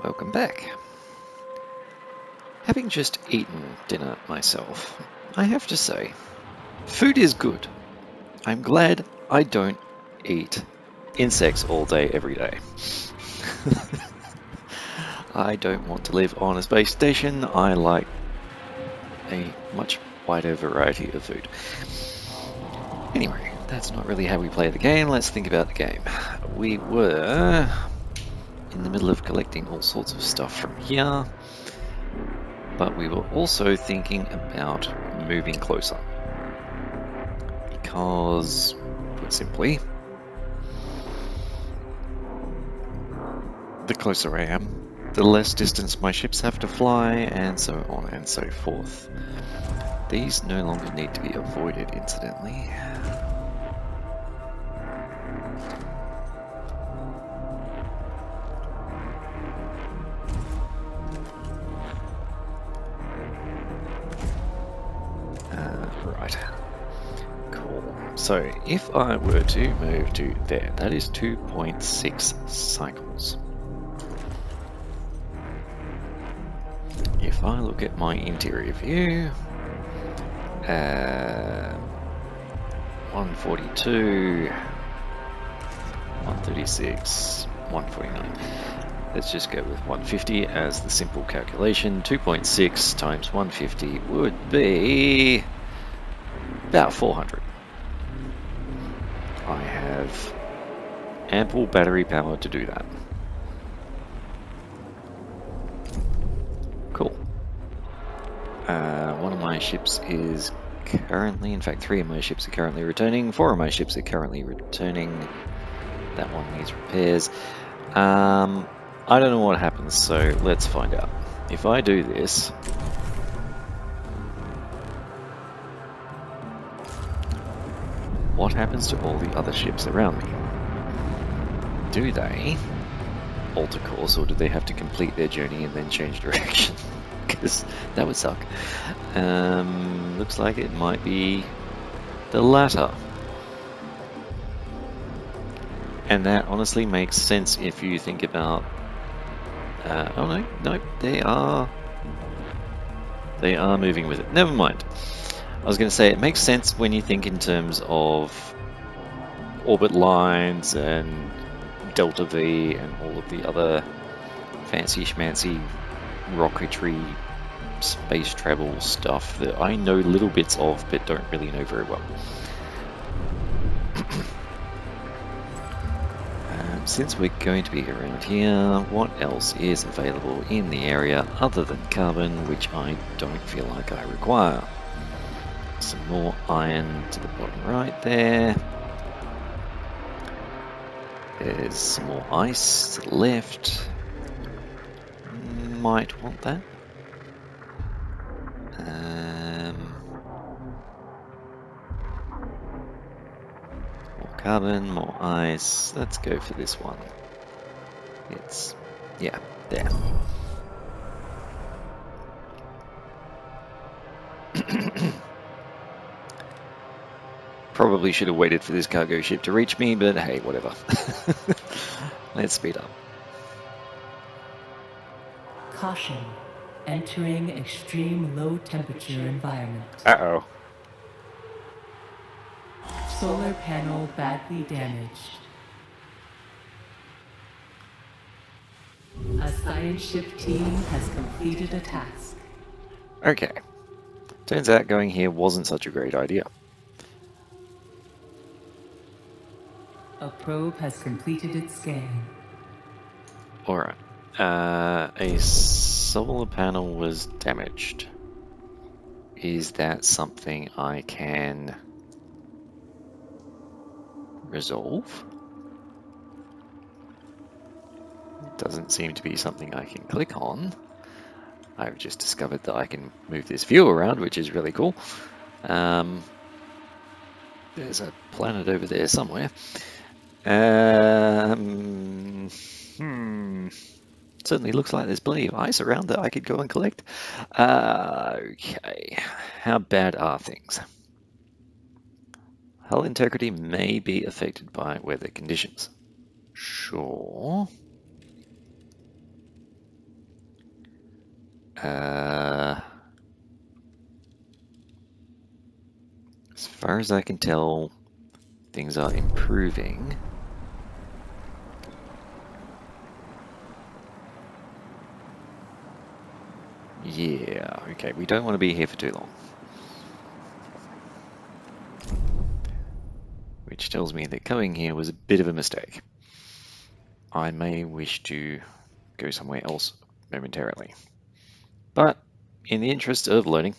Welcome back. Having just eaten dinner myself, I have to say, food is good. I'm glad I don't eat insects all day, every day. I don't want to live on a space station. I like a much wider variety of food. Anyway, that's not really how we play the game. Let's think about the game. We were in the middle of collecting all sorts of stuff from here, but we were also thinking about moving closer. Because, put simply, the closer I am, the less distance my ships have to fly, and so on and so forth. These no longer need to be avoided, incidentally. Right. Cool. So if I were to move to there, that is 2.6 cycles. If I look at my interior view, 142, 136, 149. Let's just go with 150 as the simple calculation. 2.6 times 150 would be about 400. I have ample battery power to do that. Cool. One of my ships is currently, in fact, 3 of my ships are currently returning. 4 of my ships are currently returning. That one needs repairs. I don't know what happens, so let's find out. If I do this, what happens to all the other ships around me? Do they alter course, or do they have to complete their journey and then change direction? Because that would suck. Looks like it might be the latter. And that honestly makes sense if you think about... oh no, they are moving with it. Never mind. I was going to say, it makes sense when you think in terms of orbit lines and Delta V and all of the other fancy schmancy rocketry space travel stuff that I know little bits of but don't really know very well. Since we're going to be around here, what else is available in the area other than carbon, which I don't feel like I require? Some more iron to the bottom right there. There's some more ice to the left. Might want that. More carbon, more ice. Let's go for this one. It's, yeah, there. Probably should have waited for this cargo ship to reach me, but hey, whatever. Let's speed up. Caution. Entering extreme low temperature environment. Uh-oh. Solar panel badly damaged. A science ship team has completed a task. Okay. Turns out going here wasn't such a great idea. A probe has completed its scan. Alright. A solar panel was damaged. Is that something I can resolve? Doesn't seem to be something I can click on. I've just discovered that I can move this view around, which is really cool. There's a planet over there somewhere. Certainly looks like there's plenty of ice around that I could go and collect. Okay, how bad are things? Hull integrity may be affected by weather conditions. Sure. As far as I can tell, things are improving. Yeah, okay, we don't want to be here for too long. Which tells me that coming here was a bit of a mistake. I may wish to go somewhere else momentarily. But in the interest of learning,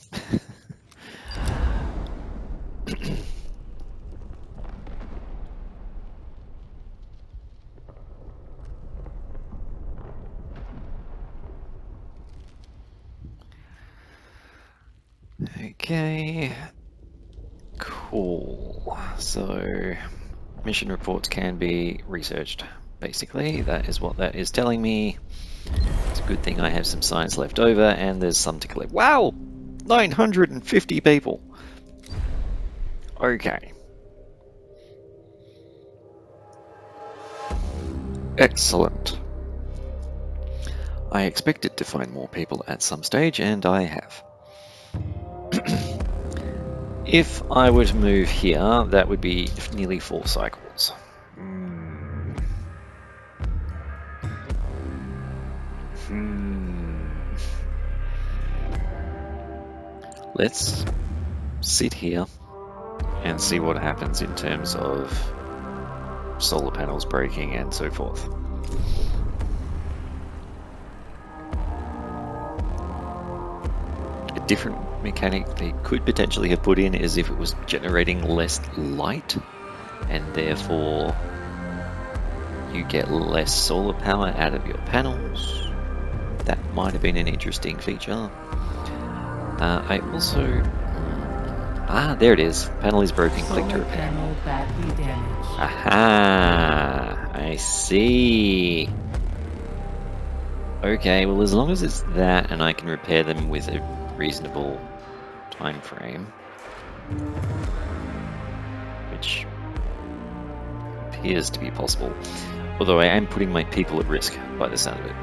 okay, cool. So mission reports can be researched. Basically, that is what that is telling me. It's a good thing I have some science left over and there's some to collect. Wow! 950 people. Okay. Excellent. I expected to find more people at some stage, and I have. If I were to move here, that would be nearly 4 cycles. Let's sit here and see what happens in terms of solar panels breaking and so forth. A different mechanic they could potentially have put in is if it was generating less light and therefore you get less solar power out of your panels. That might have been an interesting feature. I also... there it is. Panel is broken. Click to repair. Panel badly damaged. Aha! I see. Okay, well as long as it's that and I can repair them with a reasonable time frame, which appears to be possible, although I am putting my people at risk by the sound of it.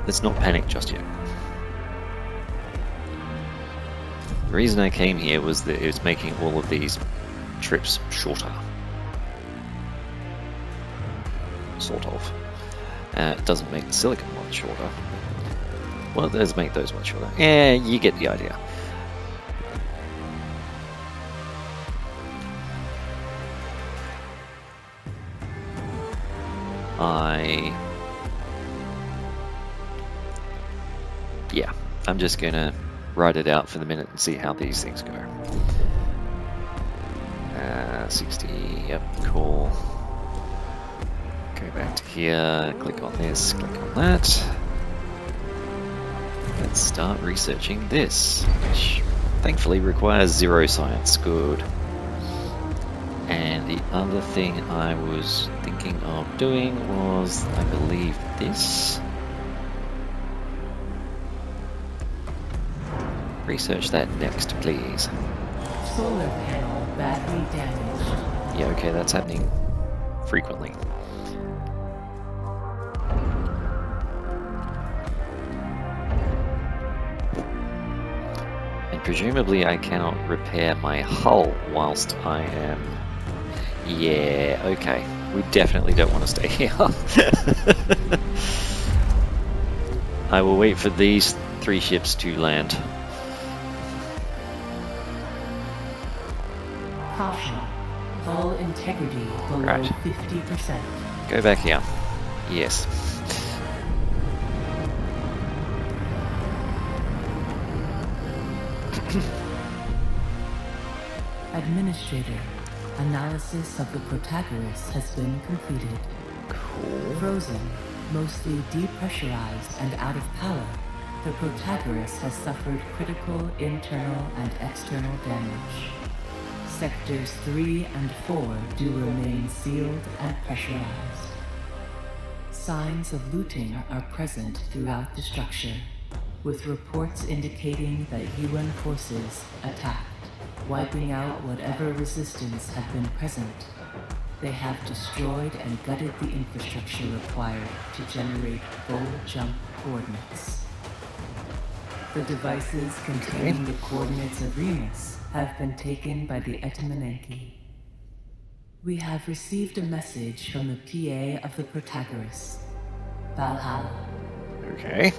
Let's not panic just yet. The reason I came here was that it was making all of these trips shorter. Sort of. It doesn't make the silicon ones shorter. Well, it does make those ones shorter. Yeah, you get the idea. Yeah, I'm just gonna write it out for the minute and see how these things go. 60, yep, cool. Go back to here, click on this, click on that. Let's start researching this, which thankfully requires 0 science, good. And the other thing I was thinking of doing was, I believe, this. Research that next, please. Solar panel badly damaged. Yeah, okay, that's happening frequently. And presumably I cannot repair my hull whilst I am... Yeah, okay. We definitely don't want to stay here. I will wait for these 3 ships to land. Caution. Hull integrity below Right. 50%. Go back here. Yes. Administrator, analysis of the Protagoras has been completed. Cool. Frozen, mostly depressurized and out of power, the Protagoras has suffered critical internal and external damage. Sectors 3 and 4 do remain sealed and pressurized. Signs of looting are present throughout the structure, with reports indicating that UN forces attacked, wiping out whatever resistance had been present. They have destroyed and gutted the infrastructure required to generate full jump coordinates. The devices containing the coordinates of Remus have been taken by the Etamanenki. We have received a message from the PA of the Protagoras, Valhalla. Okay.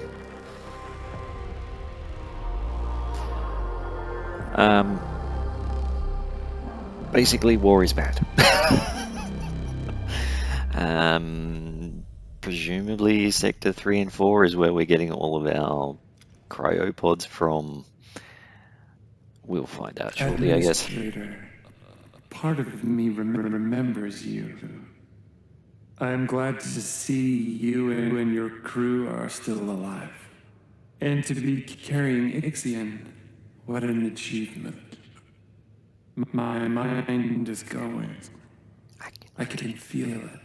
Basically, war is bad. Presumably, Sector 3 and 4 is where we're getting all of our cryopods from. We'll find out shortly, I guess. Administrator, part of me remembers you. I'm glad to see you and your crew are still alive. And to be carrying Ixion, what an achievement. My mind is going. I can feel it.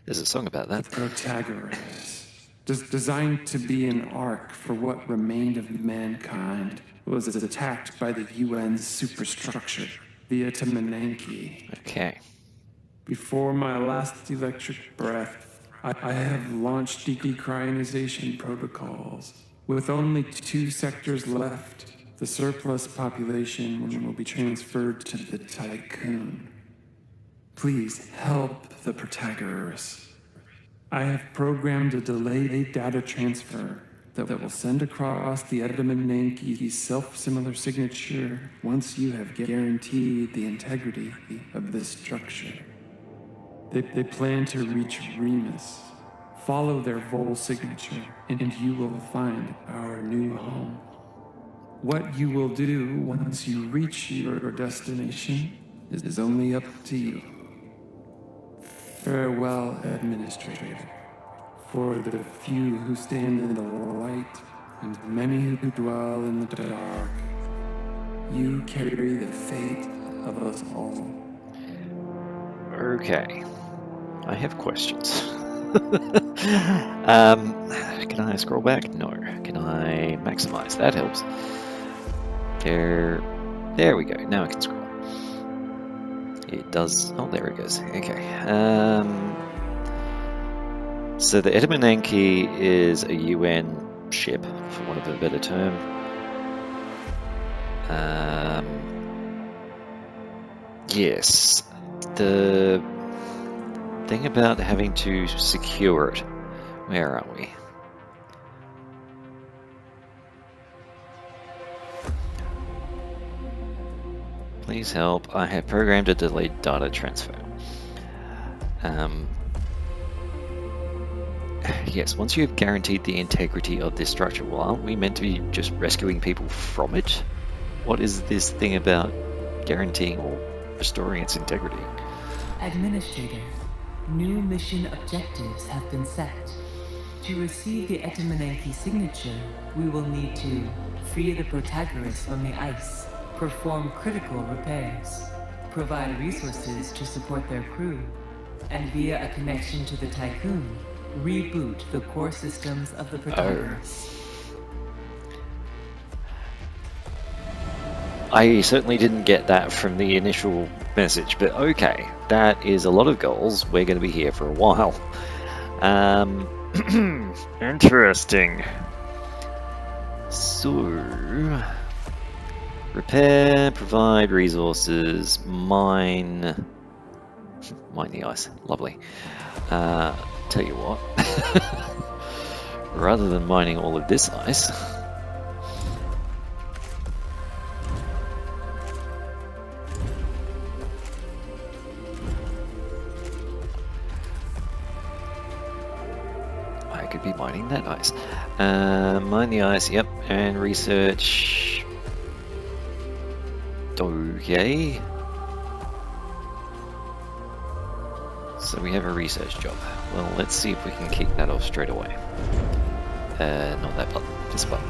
There's a song about The that. Protagoras, designed to be an ark for what remained of mankind, was attacked by the UN's superstructure, the Etamanenki. Okay. Before my last electric breath, I have launched decryonization protocols. With only 2 sectors left, the surplus population will be transferred to the Tycoon. Please help the Protagoras. I have programmed a delayed data transfer that will send across the Etamanenki's self-similar signature once you have guaranteed the integrity of this structure. They plan to reach Remus. Follow their Vol signature, and you will find our new home. What you will do once you reach your destination is only up to you. Farewell, Administrator. For the few who stand in the light, and many who dwell in the dark, you carry the fate of us all. Okay. I have questions. Can I scroll back? No. Can I maximize? That helps. There we go. Now I can scroll. It does. Oh, there it goes. Okay. So the Etamanenki is a UN ship, for want of a better term. Yes. The thing about having to secure it. Where are we? Please help. I have programmed a delayed data transfer. Yes, once you have guaranteed the integrity of this structure, well, aren't we meant to be just rescuing people from it? What is this thing about guaranteeing or restoring its integrity? Administrator, new mission objectives have been set. To receive the Etamanenki signature, we will need to free the Protagoras from the ice, perform critical repairs, provide resources to support their crew, and via a connection to the Tycoon, reboot the core systems of the Protagoras. I certainly didn't get that from the initial message, but okay, that is a lot of goals. We're going to be here for a while. Interesting. So, repair, provide resources, mine the ice. Lovely. Tell you what, rather than mining all of this ice, I could be mining that ice. Mine the ice, yep, and research. Okay. So we have a research job. Well, let's see if we can kick that off straight away. Not that button, this button.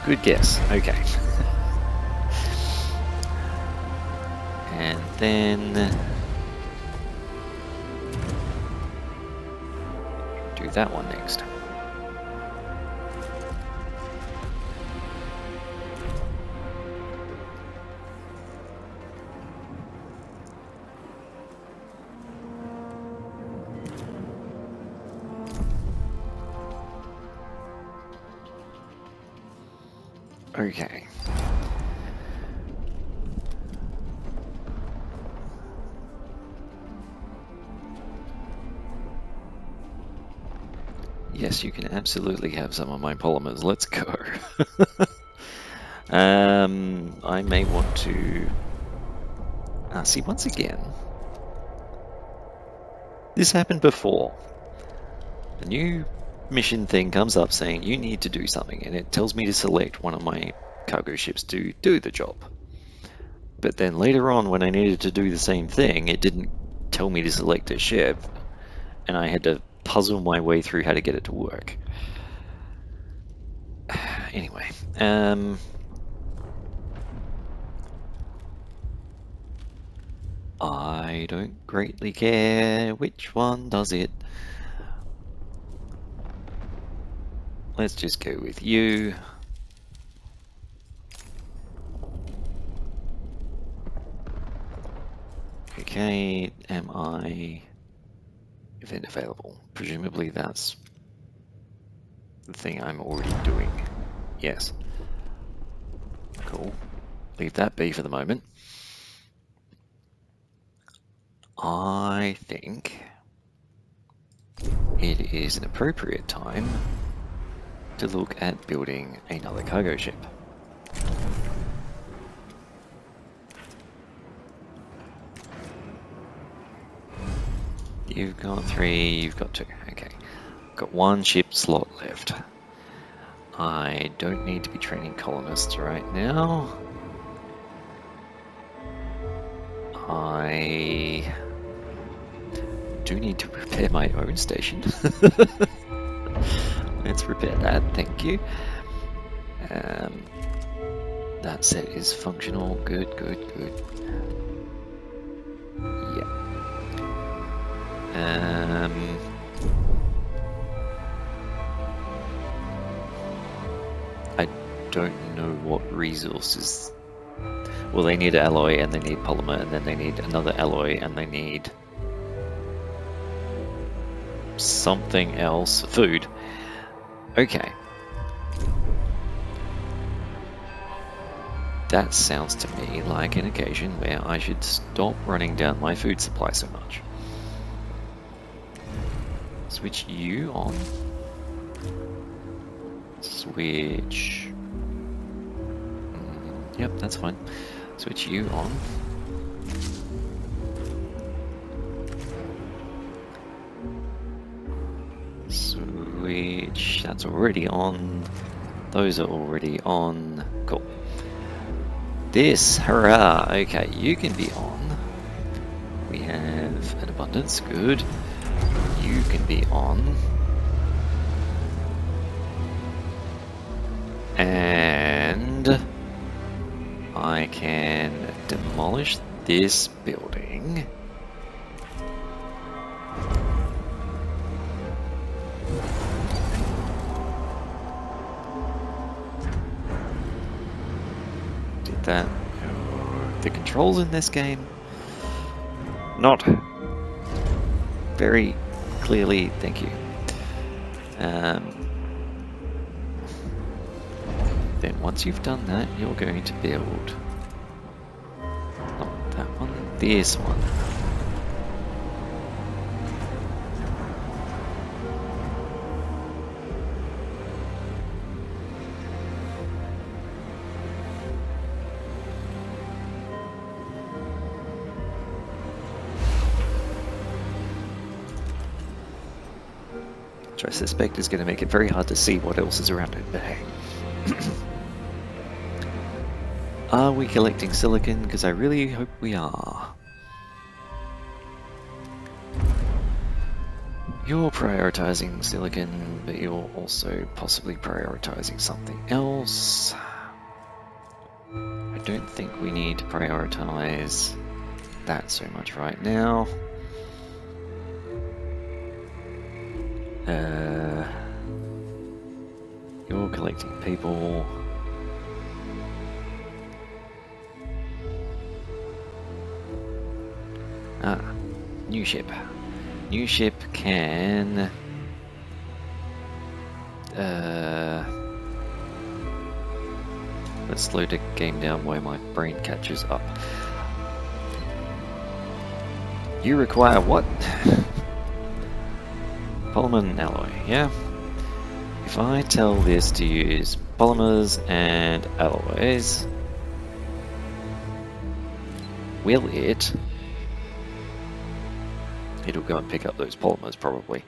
Good guess, okay. And then do that one next. Okay. Yes, you can absolutely have some of my polymers. Let's go. I may want to... see, once again, this happened before. A new mission thing comes up saying you need to do something, and it tells me to select one of my cargo ships to do the job. But then later on, when I needed to do the same thing, it didn't tell me to select a ship, and I had to puzzle my way through how to get it to work. Anyway, I don't greatly care which one does it. Let's just go with you. Okay, am I event available? Presumably that's the thing I'm already doing. Yes. Cool. Leave that be for the moment. I think it is an appropriate time to look at building another cargo ship. You've got 3, you've got 2. Okay. Got 1 ship slot left. I don't need to be training colonists right now. I do need to repair my own station. Let's repair that, thank you. That set is functional, good. Yeah. I don't know what resources. Well, they need alloy and they need polymer and then they need another alloy and they need something else. Food. Okay. That sounds to me like an occasion where I should stop running down my food supply so much. Switch you on. Switch. Yep, that's fine. Switch you on. Switch. That's already on. Those are already on. Cool. This, hurrah! Okay, you can be on. We have an abundance, good. You can be on. And I can demolish this building. Did that. The controls in this game, not very clearly, thank you. Then once you've done that, you're going to build not that one, this one. Which I suspect is going to make it very hard to see what else is around it, but hey. Are we collecting silicon? Because I really hope we are. You're prioritizing silicon, but you're also possibly prioritizing something else. I don't think we need to prioritize that so much right now. You're collecting people. New ship. New ship can... Let's slow the game down while my brain catches up. You require what? Polymer and alloy, yeah? If I tell this to use polymers and alloys, will it? It'll go and pick up those polymers probably.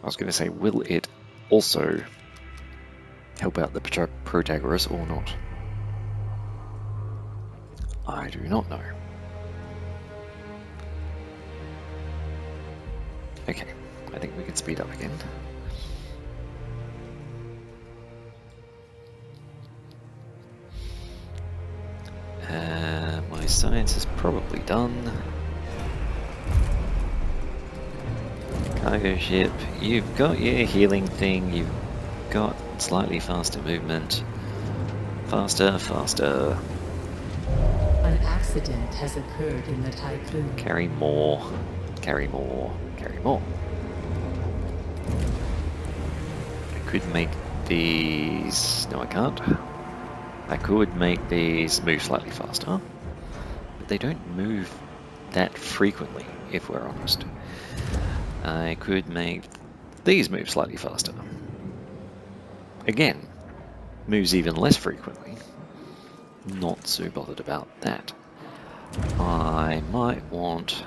I was going to say, will it also help out the Protagoras or not? I do not know. Okay, I think we can speed up again. My science is probably done. Cargo ship, you've got your healing thing, you've got slightly faster movement. Faster, faster. An accident has occurred in the Tycoon. Carry more, carry more, carry more. I could make these... no I can't. I could make these move slightly faster, but they don't move that frequently, if we're honest. I could make these move slightly faster. Again, moves even less frequently. Not so bothered about that. I might want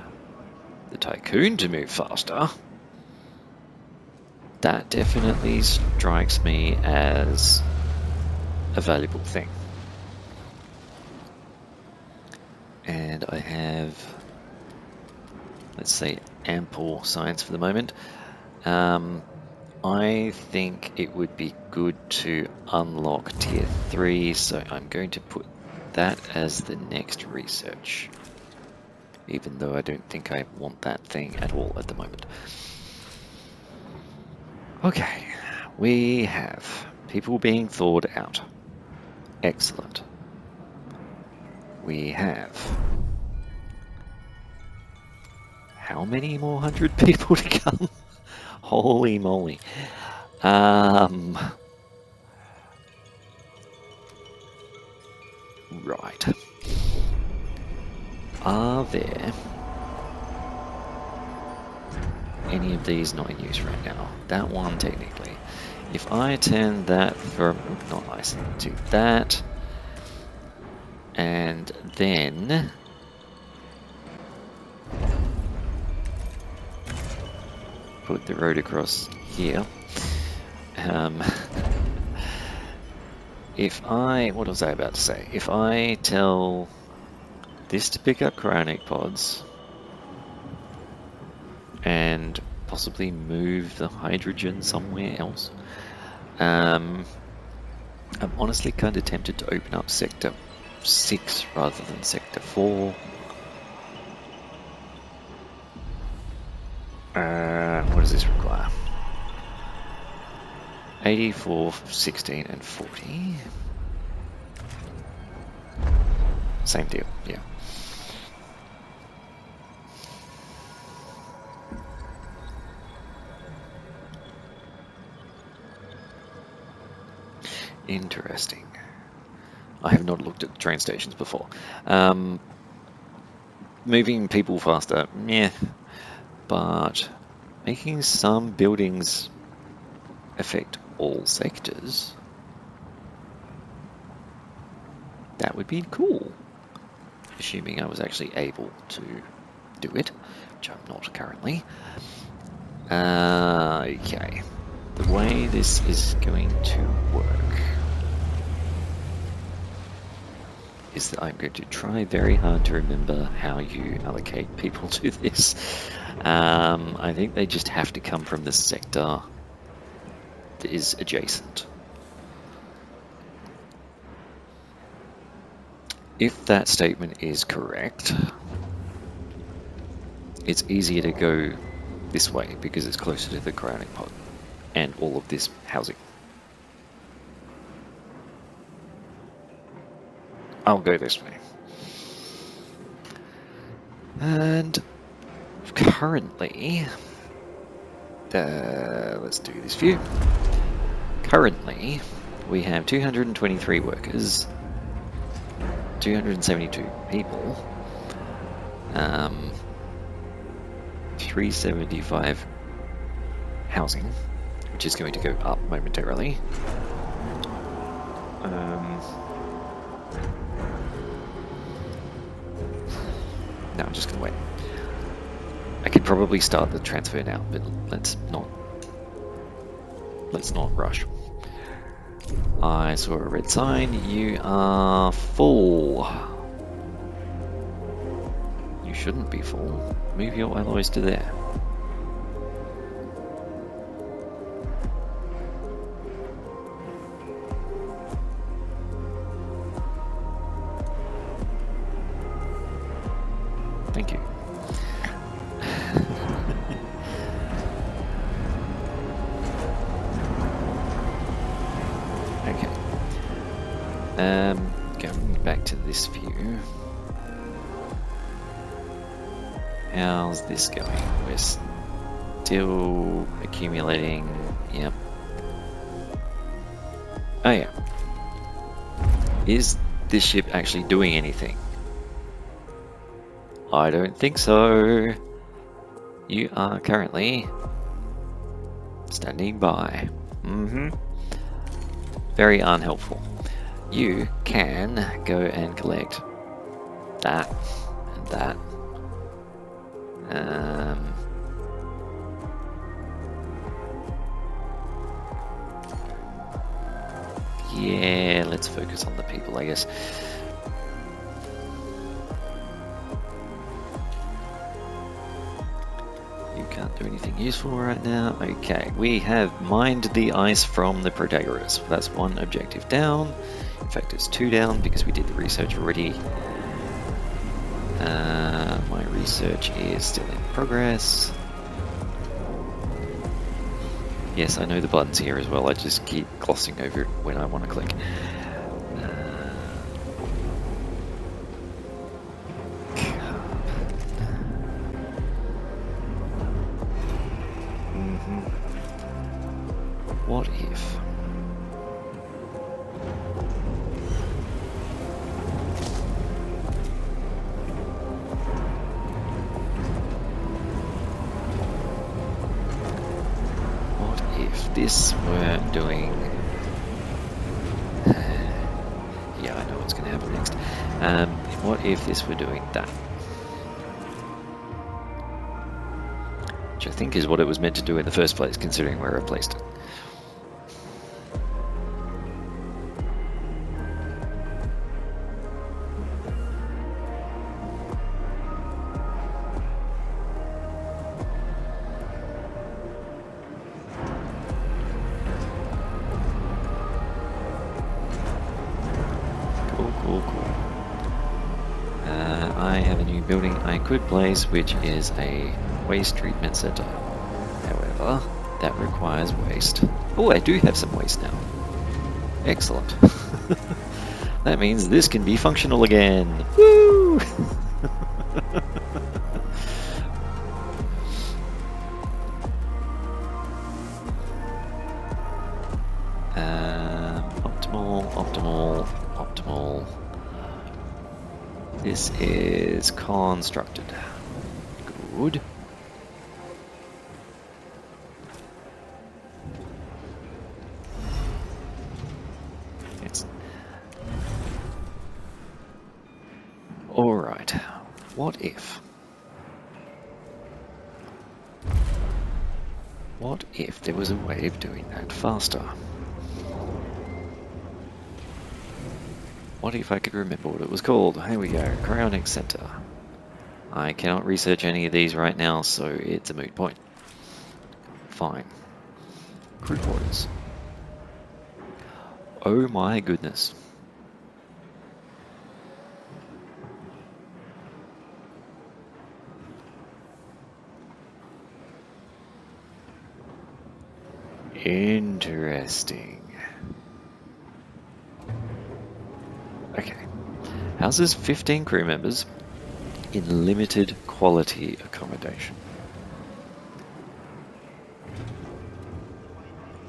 the Tycoon to move faster. That definitely strikes me as a valuable thing. And I have, let's say, ample science for the moment. I think it would be good to unlock tier 3, so I'm going to put that as the next research, even though I don't think I want that thing at all at the moment. Okay, we have people being thawed out. Excellent. We have how many more 100 people to come? Holy moly. Right. Are there any of these not in use right now? That one technically. If I turn that from not nice to that, and then put the road across here. If I, what was I about to say? If I tell this to pick up cryonic pods and possibly move the hydrogen somewhere else, I'm honestly kind of tempted to open up Sector 6 rather than Sector 4. What does this require? 84, 16, and 40. Same deal, yeah. Interesting. I have not looked at the train stations before. Moving people faster, meh. But making some buildings affect all sectors, that would be cool. Assuming I was actually able to do it, which I'm not currently. Okay. The way this is going to work is that I'm going to try very hard to remember how you allocate people to this. I think they just have to come from the sector that is adjacent. If that statement is correct, it's easier to go this way because it's closer to the cryonic pod and all of this housing. I'll go this way. And currently, let's do this view. Currently, we have 223 workers, 272 people, 375 housing, which is going to go up momentarily. No, I'm just going to wait. I could probably start the transfer now, but let's not rush. I saw a red sign. You are full. You shouldn't be full. Move your alloys to there. Thank you. Okay. Going back to this view. How's this going? We're still accumulating. Yep. Oh yeah. Is this ship actually doing anything? I don't think so. You are currently standing by. Very unhelpful. You can go and collect that and that. Yeah, let's focus on the people, I guess. You can't do anything useful right now. Okay, we have mined the ice from the Protagoras. That's one objective down. In fact, it's 2 down because we did the research already. My research is still in progress. Yes, I know the button's here as well. I just keep glossing over it when I want to click. What if? What if this were doing? Yeah, I know what's going to happen next. What if this were doing that? Which I think is what it was meant to do in the first place, considering where I placed it. Cool. I have a new building I could place, which is a waste treatment center. However, that requires waste. Oh, I do have some waste now. Excellent. That means this can be functional again. Woo! Optimal. This is constructed. Good. It's all right. What if? What if there was a way of doing that faster? What if I could remember what it was called? Here we go, Cryonic Center. I cannot research any of these right now, so it's a moot point. Fine. Crew quarters. Oh my goodness. Interesting. Okay. Houses 15 crew members in limited quality accommodation.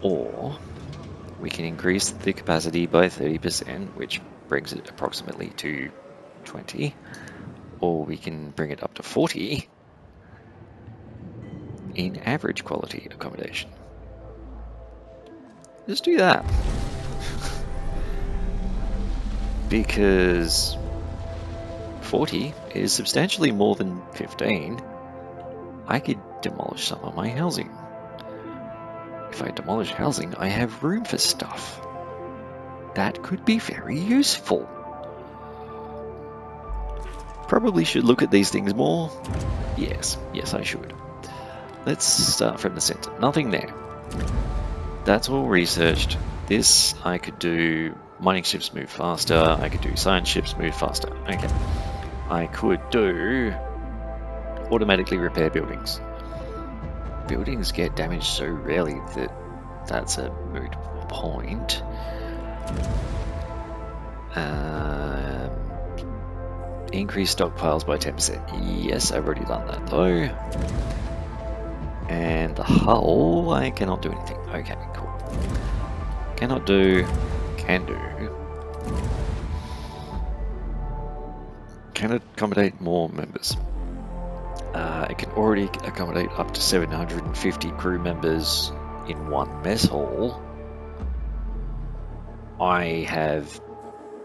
Or We can increase the capacity by 30%, which brings it approximately to 20, or we can bring it up to 40 in average quality accommodation. Let's do that. Because 40 is substantially more than 15. I could demolish some of my housing. If I demolish housing, I have room for stuff. That could be very useful. Probably should look at these things more. Yes, I should. Let's start from the center. Nothing there. That's all researched. This I could do. Mining ships move faster. I could do science ships move faster. Okay. I could do automatically repair buildings. Buildings get damaged so rarely that that's a moot point. Increase stockpiles by 10%. Yes, I've already done that though. And the hull, I cannot do anything. Okay, cool. Cannot do, can do. Can accommodate more members. It can already accommodate up to 750 crew members in one mess hall. I have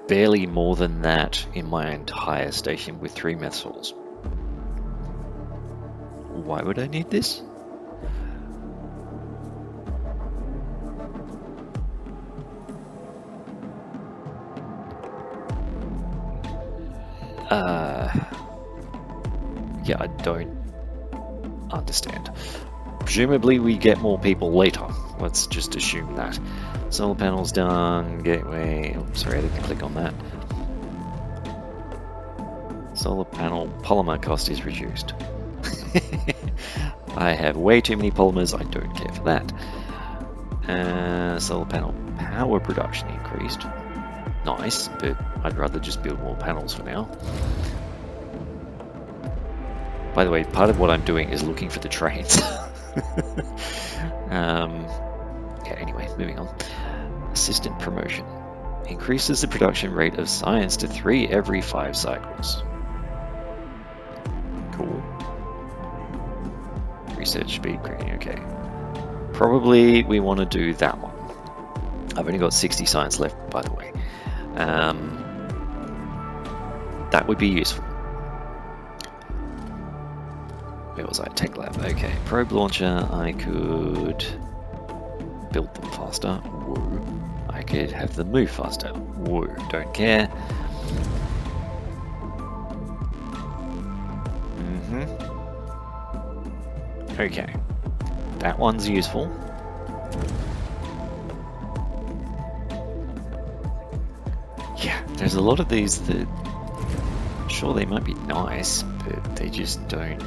barely more than that in my entire station with 3 mess halls. Why would I need this? Yeah, I don't understand. Presumably we get more people later. Let's just assume that. Solar panels done, gateway, oh, sorry I didn't click on that. Solar panel polymer cost is reduced. I have way too many polymers, I don't care for that. Solar panel power production increased. Nice, but I'd rather just build more panels for now. By the way, part of what I'm doing is looking for the trains. Yeah, anyway, moving on. Assistant promotion. Increases the production rate of science to 3 every 5 cycles. Cool. Research speed grading, okay. Probably we want to do that one. I've only got 60 science left, by the way. That would be useful. Where was I? Tech lab. Okay. Probe launcher. I could build them faster. Woo. I could have them move faster. Woo. Don't care. Okay. That one's useful. Yeah, there's a lot of these that, sure, they might be nice, but they just don't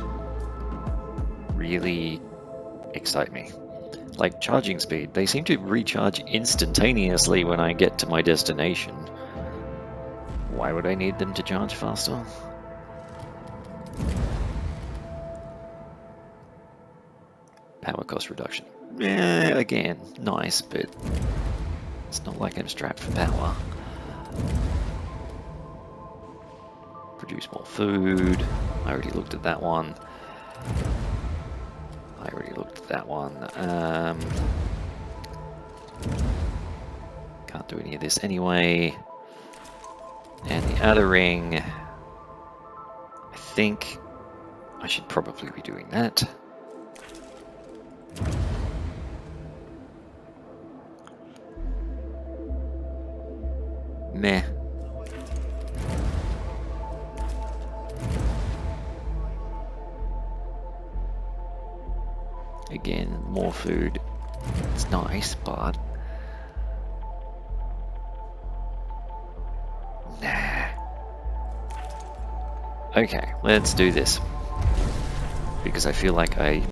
really excite me. Like charging speed, they seem to recharge instantaneously when I get to my destination. Why would I need them to charge faster? Power cost reduction. Yeah, again, nice, but it's not like I'm strapped for power. Produce more food. I already looked at that one. Can't do any of this anyway. And the outer ring, I think I should probably be doing that. Meh. Again, more food. It's nice, but nah. Okay, let's do this. Because I feel like I